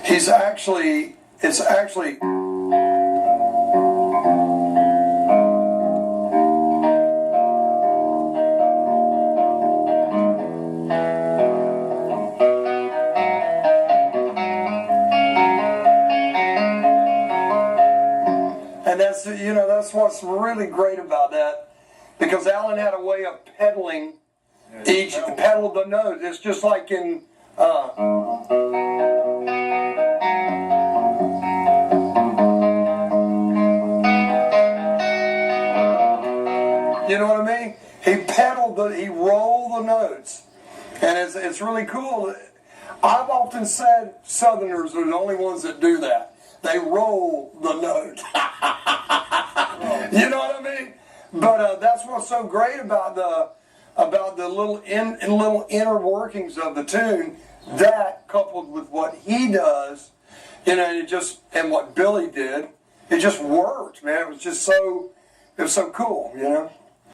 it's actually. And that's what's really great about that, because Alan had a way of pedaling each pedal of the note. It's just like in you know what I mean? He rolled the notes, and it's really cool. I've often said Southerners are the only ones that do that. They roll the note. You know what I mean? But that's what's so great about the little inner workings of the tune. That coupled with what he does, and what Billy did, it just worked, man. It was so cool,